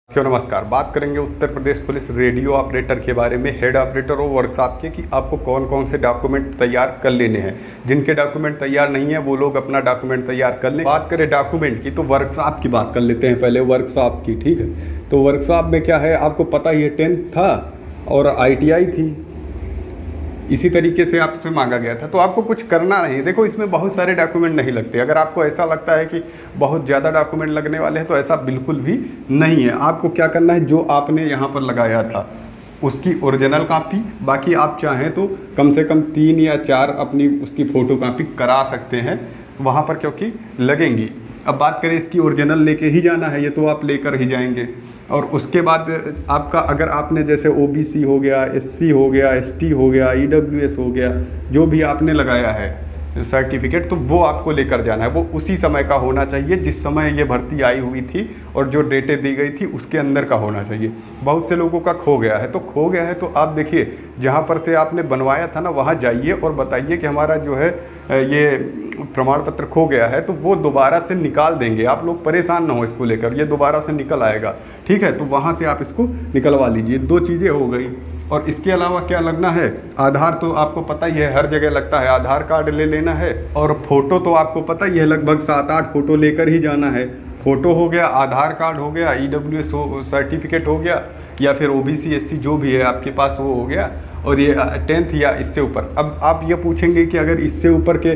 क्यों नमस्कार। बात करेंगे Uttar Pradesh police radio operator के बारे में, हेड ऑपरेटर और वर्कशॉप के, कि आपको कौन कौन से डॉक्यूमेंट तैयार कर लेने हैं। जिनके डॉक्यूमेंट तैयार नहीं है वो लोग अपना डॉक्यूमेंट तैयार कर लें। बात करें डॉक्यूमेंट की तो वर्कशॉप की बात कर लेते हैं पहले, वर्कशॉप की। ठीक है, तो वर्कशॉप में क्या है आपको पता ही है, 10th था और ITI थी, इसी तरीके से आपसे मांगा गया था। तो आपको कुछ करना नहीं। देखो, इसमें बहुत सारे डॉक्यूमेंट नहीं लगते। अगर आपको ऐसा लगता है कि बहुत ज़्यादा डॉक्यूमेंट लगने वाले हैं तो ऐसा बिल्कुल भी नहीं है। आपको क्या करना है, जो आपने यहाँ पर लगाया था उसकी ओरिजिनल कॉपी, बाकी आप चाहें तो कम से कम 3 या 4 अपनी उसकी फ़ोटो कॉपी करा सकते हैं वहाँ पर, क्योंकि लगेंगी। अब बात करें इसकी ओरिजिनल लेके ही जाना है, ये तो आप लेकर ही जाएंगे। और उसके बाद आपका, अगर आपने जैसे OBC हो गया, SC हो गया, ST हो गया, EWS हो गया, जो भी आपने लगाया है सर्टिफिकेट, तो वो आपको लेकर जाना है। वो उसी समय का होना चाहिए जिस समय ये भर्ती आई हुई थी और जो डेटें दी गई थी उसके अंदर का होना चाहिए। बहुत से लोगों का खो गया है, तो खो गया है तो आप देखिए जहाँ पर से आपने बनवाया था ना, वहाँ जाइए और बताइए कि हमारा जो है ये प्रमाण पत्र खो गया है, तो वो दोबारा से निकाल देंगे। आप लोग परेशान ना हो इसको लेकर, ये दोबारा से निकल आएगा। ठीक है, तो वहाँ से आप इसको निकलवा लीजिए। 2 चीज़ें हो गई। और इसके अलावा क्या लगना है, आधार तो आपको पता ही है, हर जगह लगता है। आधार कार्ड ले लेना है, और फ़ोटो तो आपको पता ही है, लगभग 7-8 फ़ोटो लेकर ही जाना है। फ़ोटो हो गया, आधार कार्ड हो गया, EWS सर्टिफिकेट हो गया, या फिर OBC SC जो भी है आपके पास वो हो गया, और ये 10th या इससे ऊपर। अब आप ये पूछेंगे कि अगर इससे ऊपर के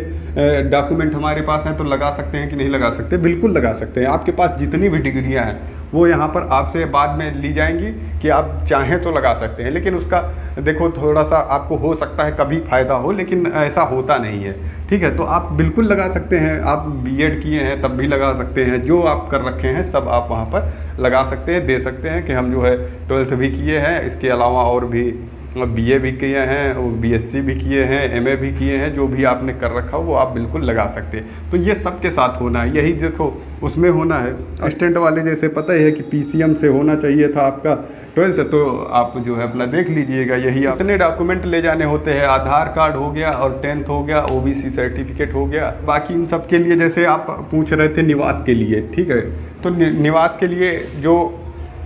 डॉक्यूमेंट हमारे पास हैं तो लगा सकते हैं कि नहीं लगा सकते। बिल्कुल लगा सकते हैं। आपके पास जितनी भी डिग्रियां हैं वो यहाँ पर आपसे बाद में ली जाएंगी कि आप चाहें तो लगा सकते हैं। लेकिन उसका देखो, थोड़ा सा आपको हो सकता है कभी फ़ायदा हो, लेकिन ऐसा होता नहीं है। ठीक है, तो आप बिल्कुल लगा सकते हैं। आप B.Ed किए हैं तब भी लगा सकते हैं। जो आप कर रखे हैं सब आप वहाँ पर लगा सकते हैं, दे सकते हैं कि हम जो है 12th भी किए हैं, इसके अलावा और भी BA भी किए हैं, BSc भी किए हैं, MA भी किए हैं। जो भी आपने कर रखा हो वो आप बिल्कुल लगा सकते हैं। तो ये सबके साथ होना है, यही देखो उसमें होना है। असिस्टेंट वाले जैसे पता ही है कि PCM से होना चाहिए था आपका 12th, तो आप जो है अपना देख लीजिएगा। यही इतने डॉक्यूमेंट ले जाने होते हैं। आधार कार्ड हो गया और 10th हो गया, OBC सर्टिफिकेट हो गया। बाकी इन सब के लिए, जैसे आप पूछ रहे थे निवास के लिए, ठीक है, तो निवास के लिए जो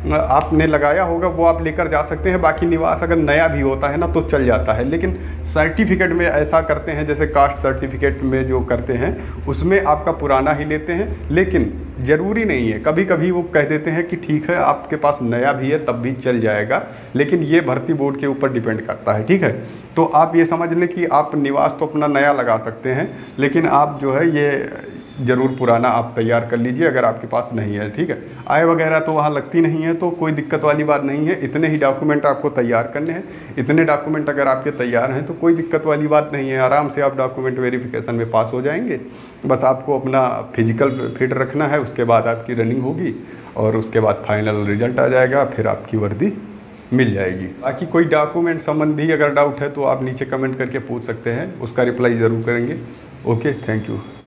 आपने लगाया होगा वो आप लेकर जा सकते हैं। बाकी निवास अगर नया भी होता है ना तो चल जाता है, लेकिन सर्टिफिकेट में ऐसा करते हैं, जैसे कास्ट सर्टिफिकेट में जो करते हैं उसमें आपका पुराना ही लेते हैं। लेकिन ज़रूरी नहीं है, कभी कभी वो कह देते हैं कि ठीक है आपके पास नया भी है तब भी चल जाएगा, लेकिन ये भर्ती बोर्ड के ऊपर डिपेंड करता है। ठीक है, तो आप ये समझ लें कि आप निवास तो अपना नया लगा सकते हैं, लेकिन आप जो है ये ज़रूर पुराना आप तैयार कर लीजिए अगर आपके पास नहीं है। ठीक है, आय वगैरह तो वहाँ लगती नहीं है, तो कोई दिक्कत वाली बात नहीं है। इतने ही डॉक्यूमेंट आपको तैयार करने हैं। इतने डॉक्यूमेंट अगर आपके तैयार हैं तो कोई दिक्कत वाली बात नहीं है। आराम से आप डॉक्यूमेंट वेरिफिकेशन में पास हो जाएंगे। बस आपको अपना फिजिकल फिट रखना है, उसके बाद आपकी रनिंग होगी और उसके बाद फाइनल रिजल्ट आ जाएगा, फिर आपकी वर्दी मिल जाएगी। बाकी कोई डॉक्यूमेंट संबंधी अगर डाउट है तो आप नीचे कमेंट करके पूछ सकते हैं, उसका रिप्लाई ज़रूर करेंगे। Okay, thank you.